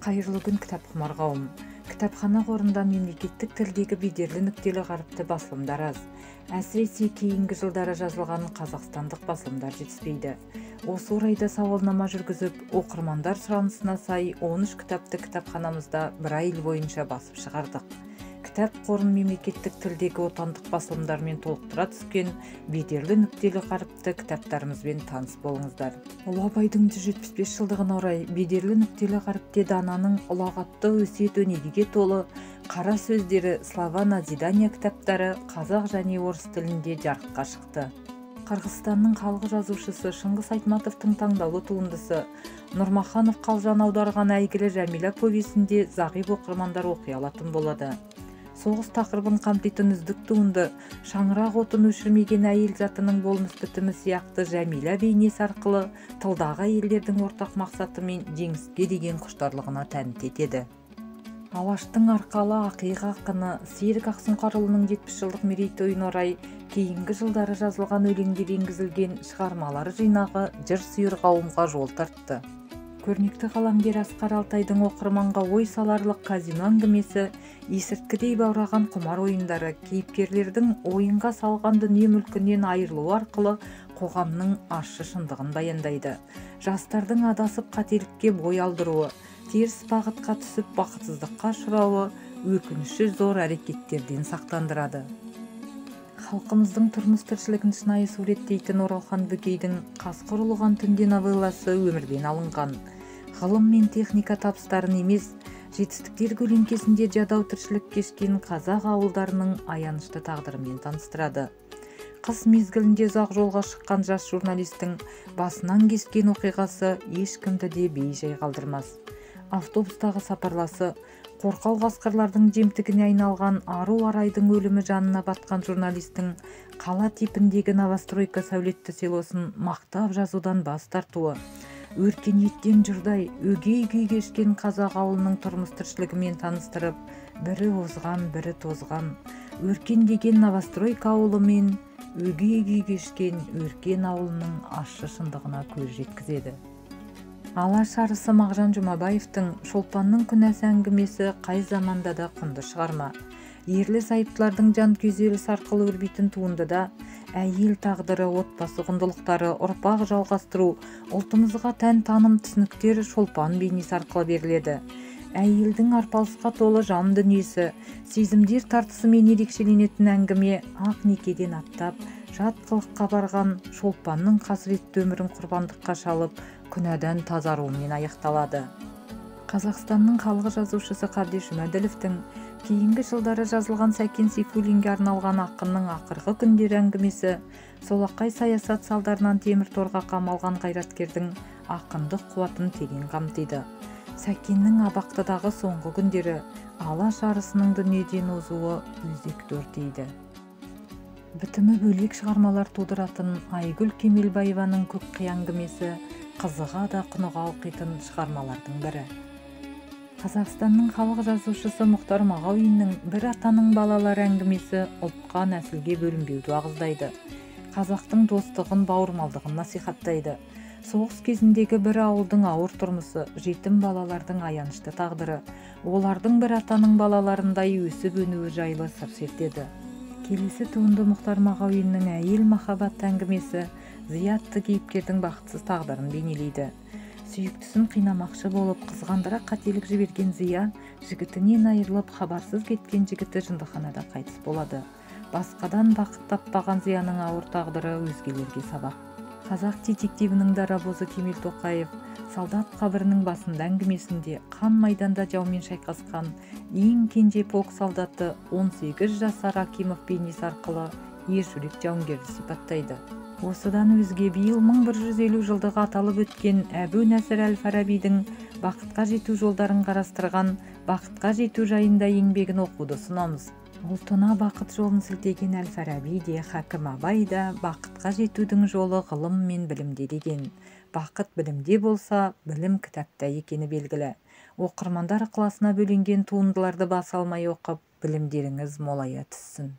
Қайырлы күн кітапқұмар қауым. Кітапхана қорында мемлекеттік тілдегі бедерлі нүктелі қаріпті басылымдар аз. Әсіресе кейінгі жылдары жазылған қазақстандық басылымдар жетіспейді. Осы орайда сауалнама жүргізіп, оқырмандар сұранысына сай 13 кітапты кітапханамызда бір ай бойынша басып шығардық. Кітап қорын мемлекеттік тілдегі отандық басылымдармен толықтыра түскен бедерлі нүктелі қаріпті кітаптарымызбен таныс болыңыздар. Ұлы Абайдың 175 жылдығына орай бедерлі нүктелі қаріпте дананың ұлағатты өсиет өнегеге толы қара сөздері слова назидания кітаптары қазақ және орыс тілінде жарыққа шықты. Қырғызстанның халық жазушысы Шыңғыс Айтматовтың таңдаулы туындысы Нұрмаханов Қалжан аударған әйгілі Жәмила повесінде зағип оқырмандар оқи алатын болады. Соғыс тақырыбын қамтитын үздік туынды шаңырақ отын өшірмеген әйел затының болмыс бітімі сияқты Жәмила бейнесі арқылы тылдағы әйелдердің ортақ мақсаты мен жеңіске деген құштарлығына тәнті етеді. Алаштың арқалы ақиық ақыны Серік Ақсұңқарұлының 70 жылдық мерейтойына орай кейінгі жылдары жазылған өлеңдер енгізілген шығармалары жинағы жыр сүйер қауымға жол тартты. Көрнекті қаламгер Асқар Алтайдың оқырманға ой саларлық казино әңгімесі есірткідей баураған құмар ойындары кейіпкерлердің ойынға салған дүние мүлкінен айырылуы арқылы қоғамның ащы шындығын баяндайды. Жастардың адасып қателікке бой алдыруы, теріс бағытқа түсіп бақытсыздыққа ұшырауы өкініші зор әрекеттерден сақтандырады. Халқымыздың тұрмыс тіршілігін шынайы суреттейтін Оралхан Бөкейдің Қасқыр ұлыған түнде новелласы өмірден алынған. Ғылым мен техника табыстарын емес, жетістіктер көлеңкесінде жадау тіршілік кешкен қазақ ауылдарының аянышты тағдырымен таныстырады. Қыс мезгілінде ұзақ жолға шыққан жас журналистің басынан кешкен оқиғасы ешкімді де бей-жай қалдырмас. Автобустағы сапарласы, қорқау қасқырлардың жемтігіне айналған ару арайдың өлімі жанына батқан журналистің қала типіндегі новостройка сәулетті селосын мақтап жазудан бас тартуы, өркениеттен жұрдай өгей күй кешкен қазақ ауылының тұрмыс тіршілігімен таныстырып, бірі озған, бірі тозған, өркендеген новостройка ауылы мен өгей күй кешкен өркен ауылының ащы шындығына көз жеткізеді. Алаш арысы Мағжан Жұмабаевтың Шолпанның күнәсі әңгімесі қай заманда да құнды шығарма. Ерлі зайыптылардың жан күйзелісі арқылы өрбитін туындыда әйел тағдыры, отбасы құндылықтары, ұрпақ жалғастыру, ұлтымызға тән таным түсініктер Шолпан бейнесі арқылы беріледі. Әйелдің арпалысқа толы жан дүниесі, сезімдер тартысымен ерекшеленетін әңгіме ақ некеден аттап, жат қылыққа барған Шолпанның қасіретті өмірін құрбандыққа шалып, күнәдан тазаруымен аяқталады. Қазақстанның халық жазушысы Қабдеш Жұмаділовтің кейінгі жылдары жазылған Сәкен Сейфуллинге арналған ақынның ақырғы күндері әңгімесі солақай саясат салдарынан темір торға қамалған қайраткердің ақындық қуатын терең қамтиды. Сәкеннің абақтыдағы соңғы күндері алаш арысының дүниеден озуы өзекті өртейді. Бітімі бөлек шығармалар тудыратын Айгүл Кемелбаеваның көкқи әңгімесі қызыға да құныға оқитын шығармалардың бірі. Қазақстанның халық жазушысы Мұхтар Мағауиннің бір атаның балалары әңгімесі ұлтқа нәсілге бөлінбеуді уағыздайды. Қазақтың достығын, бауырмалдығын насихаттайды. Соғыс кезіндегі бір ауылдың ауыр тұрмысы, жетім балалардың аянышты тағдыры, олардың бір атаның балаларындай өсіп өнуі жайлы сыр шертеді. Келесі туынды Мұхтар Мағауиннің әйел махаббат әңгімесі зиятты кейіпкердің бақытсыз тағдырын бейнелейді. Сүйіктісін қинамақшы болып қызғандыра қателік жіберген Зия жігітінен айырылып хабарсыз кеткен жігіті жындыханада қайтыс болады. Басқадан бақыт таппаған Зияның ауыр тағдыры өзгелерге сабақ. Қазақ детективінің дарабозы Кемел Тоқаев солдат қабірінің басында әңгімесінде қан майданда жаумен шайқасқан ең кенже полк солдаты 18 жасар Акимов бейнесі арқылы ержүрек жауынгерді сипаттайды. Осыдан өзге биыл 1150 жылдығы аталып өткен Әбу Нәсір әл-Фарабидің бақытқа жету жолдарын қарастырған бақытқа жету жайында еңбегін оқуды ұсынамыз. Ұлтына бақыт жолын сілтеген әл-Фараби де, Хакім Абай да бақытқа жетудің жолы ғылым мен білімде деген. Бақыт білімде болса, білім кітапта екені белгілі. Оқырмандар ықыласына бөленген туындыларды баса алмай оқып, білімдеріңіз молая түссін.